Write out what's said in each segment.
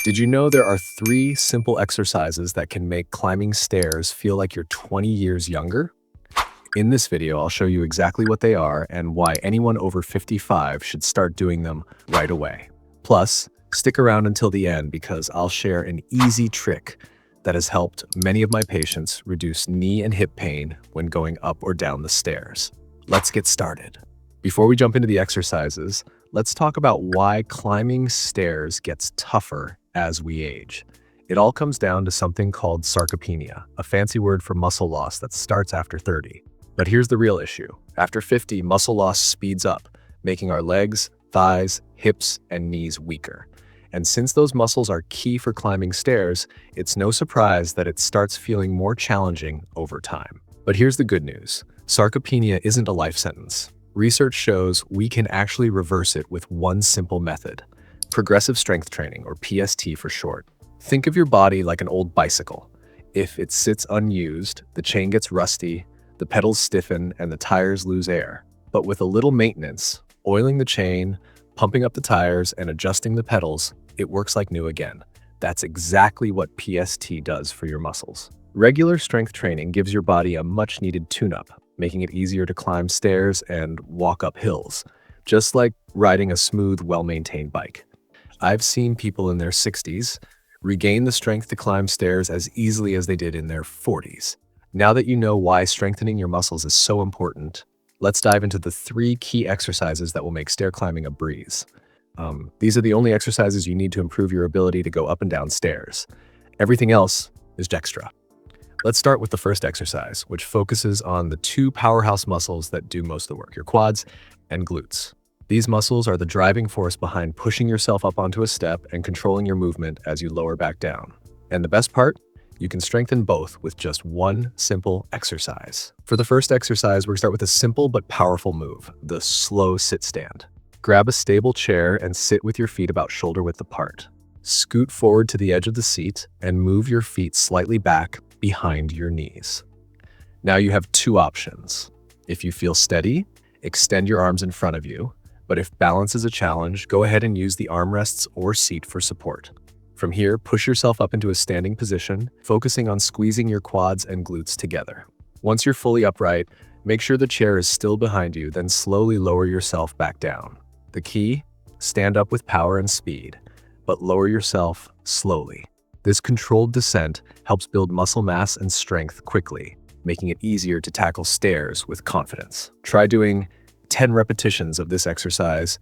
Did you know there are 3 simple exercises that can make climbing stairs feel like you're 20 years younger? In this video, I'll show you exactly what they are and why anyone over 55 should start doing them right away. Plus, stick around until the end because I'll share an easy trick that has helped many of my patients reduce knee and hip pain when going up or down the stairs. Let's get started. Before we jump into the exercises, let's talk about why climbing stairs gets tougher as we age. It all comes down to something called sarcopenia, a fancy word for muscle loss that starts after 30. But here's the real issue. After 50, muscle loss speeds up, making our legs, thighs, hips, and knees weaker. And since those muscles are key for climbing stairs, it's no surprise that it starts feeling more challenging over time. But here's the good news. Sarcopenia isn't a life sentence. Research shows we can actually reverse it with one simple method: progressive strength training, or PST for short. Think of your body like an old bicycle. If it sits unused, the chain gets rusty, the pedals stiffen, and the tires lose air. But with a little maintenance, oiling the chain, pumping up the tires, and adjusting the pedals, it works like new again. That's exactly what PST does for your muscles. Regular strength training gives your body a much-needed tune-up, making it easier to climb stairs and walk up hills, just like riding a smooth, well-maintained bike. I've seen people in their 60s regain the strength to climb stairs as easily as they did in their 40s. Now that you know why strengthening your muscles is so important, let's dive into the 3 key exercises that will make stair climbing a breeze. These are the only exercises you need to improve your ability to go up and down stairs. Everything else is extra. Let's start with the first exercise, which focuses on the 2 powerhouse muscles that do most of the work, your quads and glutes. These muscles are the driving force behind pushing yourself up onto a step and controlling your movement as you lower back down. And the best part? You can strengthen both with just one simple exercise. For the first exercise, we're going to start with a simple but powerful move, the slow sit stand. Grab a stable chair and sit with your feet about shoulder width apart. Scoot forward to the edge of the seat and move your feet slightly back behind your knees. Now you have 2 options. If you feel steady, extend your arms in front of you, but if balance is a challenge, go ahead and use the armrests or seat for support. From here, push yourself up into a standing position, focusing on squeezing your quads and glutes together. Once you're fully upright, make sure the chair is still behind you, then slowly lower yourself back down. The key? Stand up with power and speed, but lower yourself slowly. This controlled descent helps build muscle mass and strength quickly, making it easier to tackle stairs with confidence. Try doing 10 repetitions of this exercise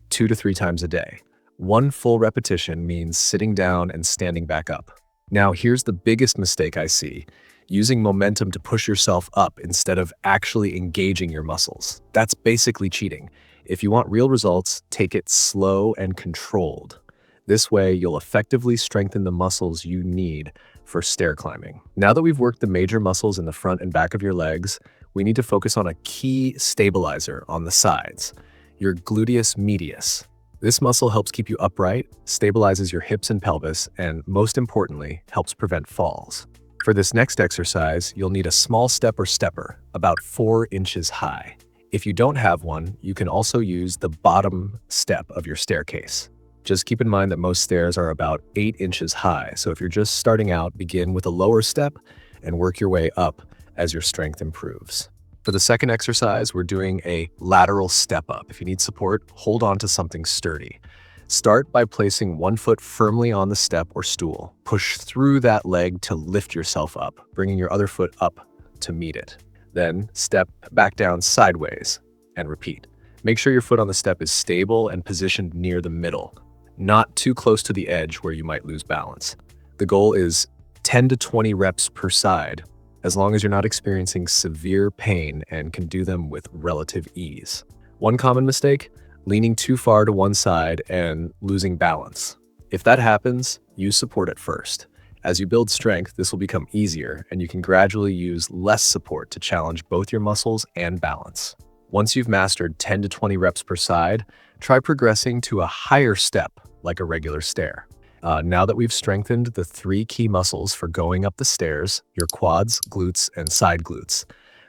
2 to 3 times a day. 1 full repetition means sitting down and standing back up. Now, here's the biggest mistake I see: using momentum to push yourself up instead of actually engaging your muscles. That's basically cheating. If you want real results, take it slow and controlled. This way, you'll effectively strengthen the muscles you need for stair climbing. Now that we've worked the major muscles in the front and back of your legs, we need to focus on a key stabilizer on the sides, your gluteus medius. This muscle helps keep you upright, stabilizes your hips and pelvis, and most importantly, helps prevent falls. For this next exercise, you'll need a small step or stepper, about 4 inches high. If you don't have one, you can also use the bottom step of your staircase. Just keep in mind that most stairs are about 8 inches high, so if you're just starting out, begin with a lower step and work your way up as your strength improves. For the second exercise, we're doing a lateral step up. If you need support, hold on to something sturdy. Start by placing 1 foot firmly on the step or stool. Push through that leg to lift yourself up, bringing your other foot up to meet it. Then step back down sideways and repeat. Make sure your foot on the step is stable and positioned near the middle, not too close to the edge where you might lose balance. The goal is 10 to 20 reps per side, as long as you're not experiencing severe pain and can do them with relative ease. One common mistake: leaning too far to one side and losing balance. If that happens, use support at first. As you build strength, this will become easier, and you can gradually use less support to challenge both your muscles and balance. Once you've mastered 10 to 20 reps per side, try progressing to a higher step, like a regular stair. Now that we've strengthened the 3 key muscles for going up the stairs, your quads, glutes, and side glutes,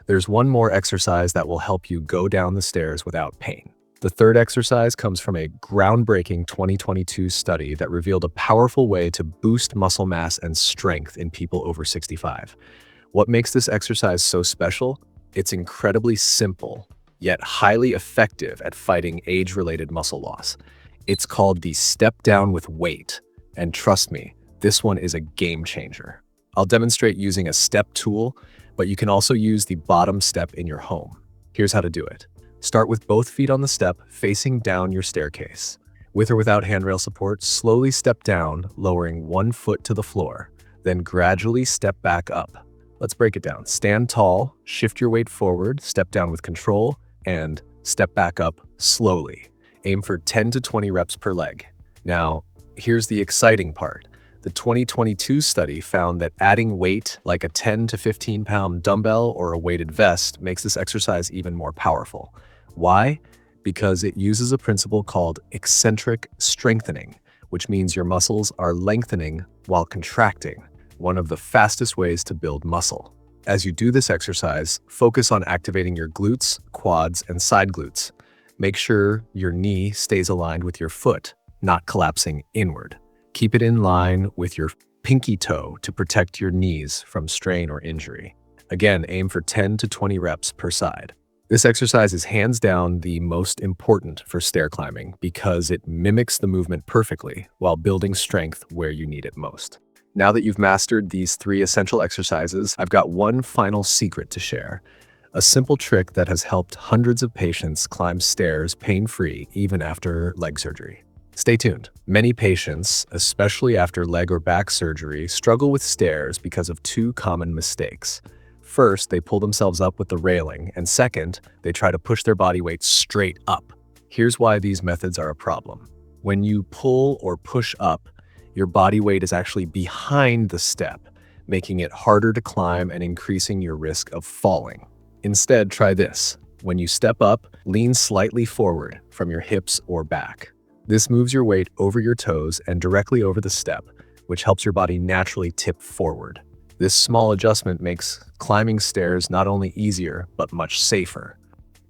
there's one more exercise that will help you go down the stairs without pain. The third exercise comes from a groundbreaking 2022 study that revealed a powerful way to boost muscle mass and strength in people over 65. What makes this exercise so special? It's incredibly simple, yet highly effective at fighting age-related muscle loss. It's called the step down with weight, and trust me, this one is a game changer. I'll demonstrate using a step tool, but you can also use the bottom step in your home. Here's how to do it. Start with both feet on the step, facing down your staircase. With or without handrail support, slowly step down, lowering one foot to the floor, then gradually step back up. Let's break it down. Stand tall, shift your weight forward, step down with control, and step back up slowly. Aim for 10 to 20 reps per leg. Now, here's the exciting part. The 2022 study found that adding weight like a 10 to 15 pound dumbbell or a weighted vest makes this exercise even more powerful. Why? Because it uses a principle called eccentric strengthening, which means your muscles are lengthening while contracting, one of the fastest ways to build muscle. As you do this exercise, focus on activating your glutes, quads, and side glutes. Make sure your knee stays aligned with your foot, not collapsing inward. Keep it in line with your pinky toe to protect your knees from strain or injury. Again, aim for 10 to 20 reps per side. This exercise is hands down the most important for stair climbing because it mimics the movement perfectly while building strength where you need it most. Now that you've mastered these 3 essential exercises, I've got one final secret to share. A simple trick that has helped hundreds of patients climb stairs pain-free even after leg surgery. Stay tuned. Many patients, especially after leg or back surgery, struggle with stairs because of 2 common mistakes. First, they pull themselves up with the railing, and second, they try to push their body weight straight up. Here's why these methods are a problem. When you pull or push up, your body weight is actually behind the step, making it harder to climb and increasing your risk of falling. Instead, try this. When you step up, lean slightly forward from your hips or back. This moves your weight over your toes and directly over the step, which helps your body naturally tip forward. This small adjustment makes climbing stairs not only easier, but much safer.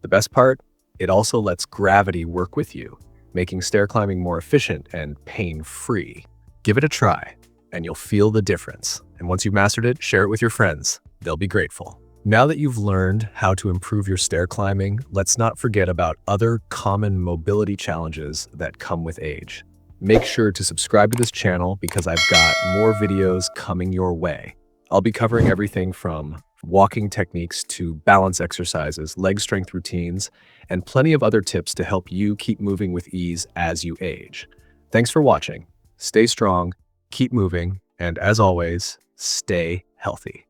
The best part? It also lets gravity work with you, making stair climbing more efficient and pain-free. Give it a try, and you'll feel the difference. And once you've mastered it, share it with your friends. They'll be grateful. Now that you've learned how to improve your stair climbing, let's not forget about other common mobility challenges that come with age. Make sure to subscribe to this channel because I've got more videos coming your way. I'll be covering everything from walking techniques to balance exercises, leg strength routines, and plenty of other tips to help you keep moving with ease as you age. Thanks for watching. Stay strong, keep moving, and as always, stay healthy.